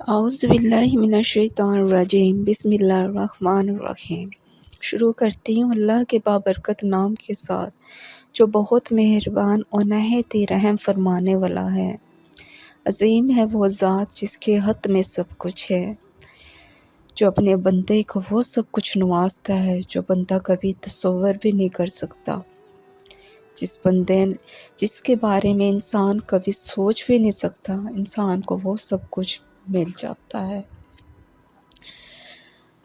اعوذ باللہ من الشیطان الرجیم بسم اللہ الرحمن الرحیم۔ شروع کرتی ہوں اللہ کے بابرکت نام کے ساتھ جو بہت مہربان اور نہایت ہی رحم فرمانے والا ہے۔ عظیم ہے وہ ذات جس کے ہاتھ میں سب کچھ ہے، جو اپنے بندے کو وہ سب کچھ نوازتا ہے جو بندہ کبھی تصور بھی نہیں کر سکتا، جس کے بارے میں انسان کبھی سوچ بھی نہیں سکتا، انسان کو وہ سب کچھ مل جاتا ہے۔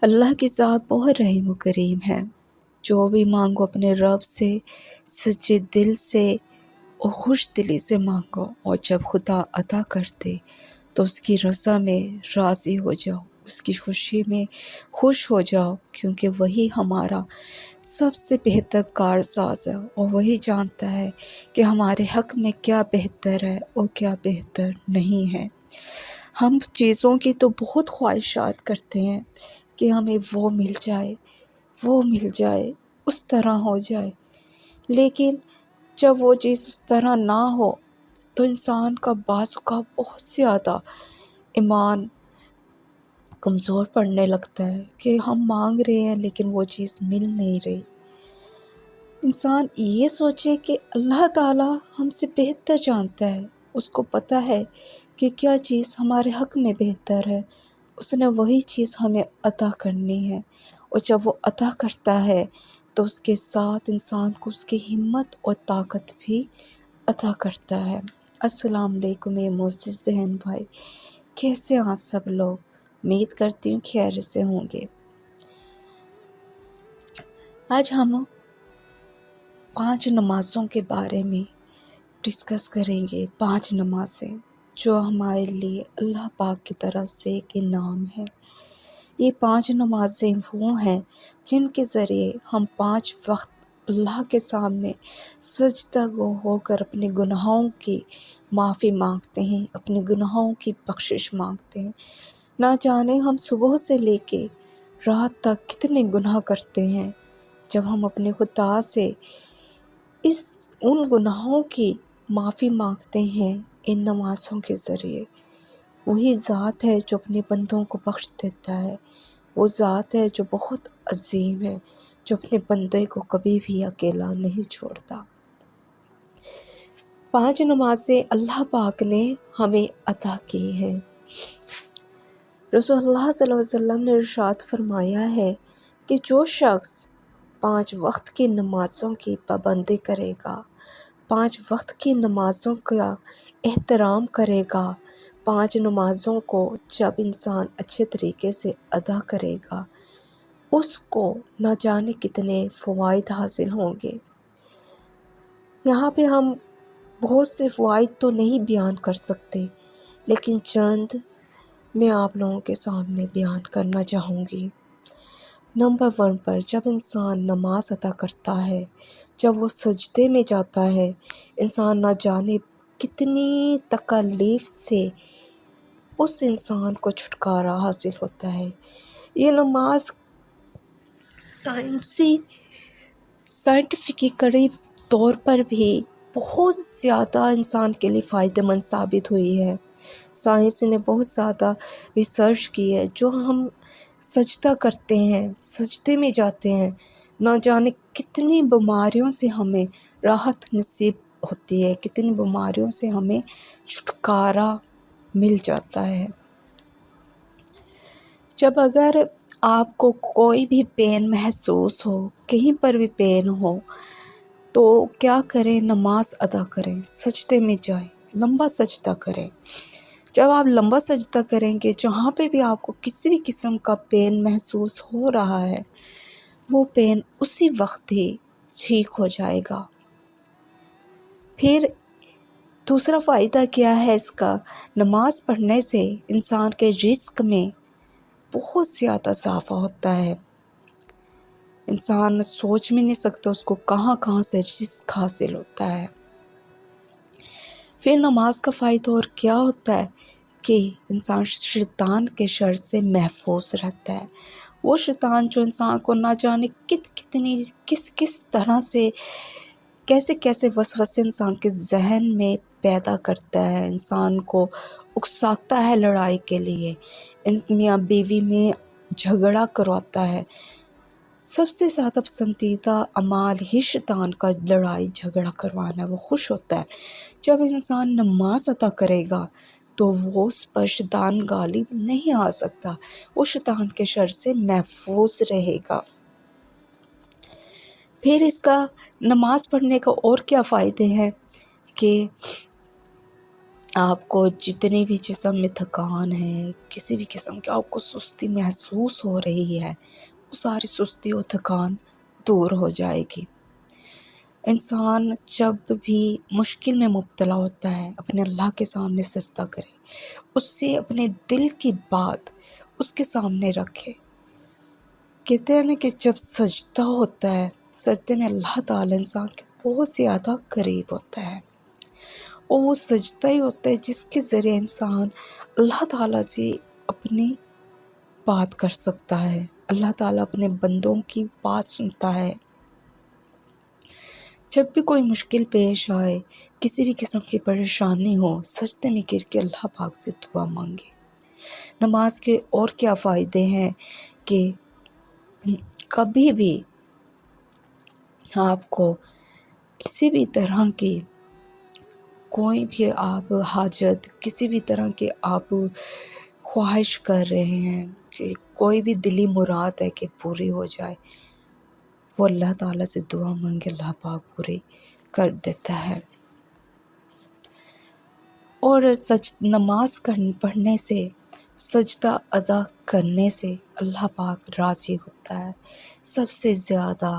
اللہ کی ذات بہت رحیم و کریم ہے، جو بھی مانگو اپنے رب سے سچے دل سے اور خوش دلی سے مانگو، اور جب خدا عطا کرتے تو اس کی رضا میں راضی ہو جاؤ، اس کی خوشی میں خوش ہو جاؤ، کیونکہ وہی ہمارا سب سے بہتر کارساز ہے اور وہی جانتا ہے کہ ہمارے حق میں کیا بہتر ہے اور کیا بہتر نہیں ہے۔ ہم چیزوں کی تو بہت خواہشات کرتے ہیں کہ ہمیں وہ مل جائے، وہ مل جائے، اس طرح ہو جائے، لیکن جب وہ چیز اس طرح نہ ہو تو انسان کا بعض اوقات بہت زیادہ ایمان کمزور پڑنے لگتا ہے کہ ہم مانگ رہے ہیں لیکن وہ چیز مل نہیں رہی۔ انسان یہ سوچے کہ اللہ تعالیٰ ہم سے بہتر جانتا ہے، اس کو پتہ ہے کہ کیا چیز ہمارے حق میں بہتر ہے، اس نے وہی چیز ہمیں عطا کرنی ہے، اور جب وہ عطا کرتا ہے تو اس کے ساتھ انسان کو اس کی ہمت اور طاقت بھی عطا کرتا ہے۔ السلام علیکم میرے معزز بہن بھائی، کیسے ہیں آپ سب لوگ؟ امید کرتی ہوں خیر سے ہوں گے۔ آج ہم 5 نمازوں کے بارے میں ڈسکس کریں گے، 5 نمازیں جو ہمارے لیے اللہ پاک کی طرف سے ایک انعام ہے۔ یہ 5 نمازیں وہ ہیں جن کے ذریعے ہم 5 وقت اللہ کے سامنے سجدہ گو ہو کر اپنے گناہوں کی معافی مانگتے ہیں، اپنے گناہوں کی بخشش مانگتے ہیں۔ نہ جانے ہم صبح سے لے کے رات تک کتنے گناہ کرتے ہیں، جب ہم اپنے خدا سے ان گناہوں کی معافی مانگتے ہیں ان نمازوں کے ذریعے، وہی ذات ہے جو اپنے بندوں کو بخش دیتا ہے، وہ ذات ہے جو بہت عظیم ہے، جو اپنے بندے کو کبھی بھی اکیلا نہیں چھوڑتا۔ 5 نمازیں اللہ پاک نے ہمیں عطا کی ہیں۔ رسول اللہ صلی اللہ علیہ وسلم نے ارشاد فرمایا ہے کہ جو شخص 5 وقت کی نمازوں کی پابندی کرے گا، 5 وقت کی نمازوں کا احترام کرے گا، 5 نمازوں کو جب انسان اچھے طریقے سے ادا کرے گا، اس کو نہ جانے کتنے فوائد حاصل ہوں گے۔ یہاں پہ ہم بہت سے فوائد تو نہیں بیان کر سکتے، لیکن چند میں آپ لوگوں کے سامنے بیان کرنا چاہوں گی۔ نمبر 1 پر جب انسان نماز ادا کرتا ہے، جب وہ سجدے میں جاتا ہے، انسان نہ جانے کتنی تکلیف سے اس انسان کو چھٹکارا حاصل ہوتا ہے۔ یہ نماز سائنٹیفکلی طور پر بھی بہت زیادہ انسان کے لیے فائدہ مند ثابت ہوئی ہے۔ سائنس نے بہت زیادہ ریسرچ کی ہے۔ جو ہم سجدہ کرتے ہیں، سجدے میں جاتے ہیں، نہ جانے کتنی بیماریوں سے ہمیں راحت نصیب ہوتی ہے، کتنی بیماریوں سے ہمیں چھٹکارا مل جاتا ہے۔ جب اگر آپ کو کوئی بھی پین محسوس ہو، کہیں پر بھی پین ہو، تو کیا کریں؟ نماز ادا کریں، سجدے میں جائیں، لمبا سجدہ کریں۔ جب آپ لمبا سجدہ کریں گے، جہاں پہ بھی آپ کو کسی بھی قسم کا پین محسوس ہو رہا ہے، وہ پین اسی وقت ہی ٹھیک ہو جائے گا۔ پھر دوسرا فائدہ کیا ہے اس کا؟ نماز پڑھنے سے انسان کے رزق میں بہت زیادہ اضافہ ہوتا ہے۔ انسان سوچ بھی نہیں سکتا اس کو کہاں کہاں سے رزق حاصل ہوتا ہے۔ پھر نماز کا فائدہ اور کیا ہوتا ہے کہ انسان شیطان کے شر سے محفوظ رہتا ہے۔ وہ شیطان جو انسان کو نہ جانے کس طرح سے کیسے وسوسے انسان کے ذہن میں پیدا کرتا ہے، انسان کو اکساتا ہے لڑائی کے لیے، میاں بیوی میں جھگڑا کرواتا ہے۔ سب سے زیادہ پسندیدہ اعمال ہی شیطان کا لڑائی جھگڑا کروانا ہے۔ وہ خوش ہوتا ہے جب انسان نماز ادا کرے گا تو وہ اس پر شیطان غالب نہیں آ سکتا، وہ شیطان کے شر سے محفوظ رہے گا۔ پھر اس کا نماز پڑھنے کا اور کیا فائدے ہیں کہ آپ کو جتنی بھی جسم میں تھکان ہے، کسی بھی قسم کی آپ کو سستی محسوس ہو رہی ہے، وہ ساری سستی و تھکان دور ہو جائے گی۔ انسان جب بھی مشکل میں مبتلا ہوتا ہے اپنے اللہ کے سامنے سجدہ کرے، اس سے اپنے دل کی بات اس کے سامنے رکھے۔ کہتے ہیں نا کہ جب سجدہ ہوتا ہے، سجدے میں اللہ تعالیٰ انسان کے بہت زیادہ قریب ہوتا ہے، اور وہ سجدہ ہی ہوتا ہے جس کے ذریعے انسان اللہ تعالیٰ سے اپنی بات کر سکتا ہے، اللہ تعالیٰ اپنے بندوں کی بات سنتا ہے۔ جب بھی کوئی مشکل پیش آئے، کسی بھی قسم کی پریشانی ہو، سجدے میں گر کے اللہ پاک سے دعا مانگے۔ نماز کے اور کیا فائدے ہیں کہ کبھی بھی آپ کو کسی بھی طرح کی کوئی بھی آپ حاجت، کسی بھی طرح کی آپ خواہش کر رہے ہیں کہ کوئی بھی دلی مراد ہے کہ پوری ہو جائے، وہ اللہ تعالیٰ سے دعا مانگے اللہ پاک پوری کر دیتا ہے۔ اور نماز پڑھنے سے، سجدہ ادا کرنے سے اللہ پاک راضی ہوتا ہے۔ سب سے زیادہ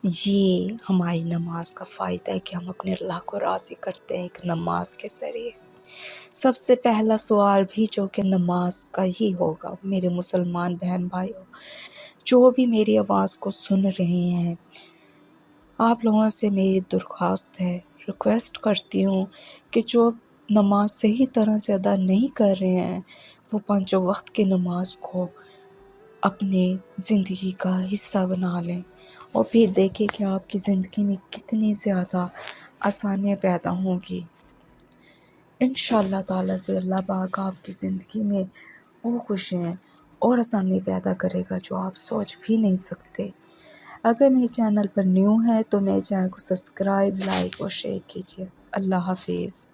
یہ ہماری نماز کا فائدہ ہے کہ ہم اپنے اللہ کو راضی کرتے ہیں ایک نماز کے ذریعے۔ سب سے پہلا سوال بھی جو کہ نماز کا ہی ہوگا میرے مسلمان بہن بھائیوں، جو بھی میری آواز کو سن رہے ہیں، آپ لوگوں سے میری درخواست ہے، ریکویسٹ کرتی ہوں کہ جو نماز صحیح طرح سے ادا نہیں کر رہے ہیں، وہ پانچوں وقت کی نماز کو اپنے زندگی کا حصہ بنا لیں، اور پھر دیکھیں کہ آپ کی زندگی میں کتنی زیادہ آسانیاں پیدا ہوں گی۔ انشاءاللہ تعالیٰ سے اللہ پاک آپ کی زندگی میں وہ خوشیاں اور آسانی پیدا کرے گا جو آپ سوچ بھی نہیں سکتے۔ اگر میرے چینل پر نیو ہے تو میرے چینل کو سبسکرائب، لائک اور شیئر کیجیے۔ اللہ حافظ۔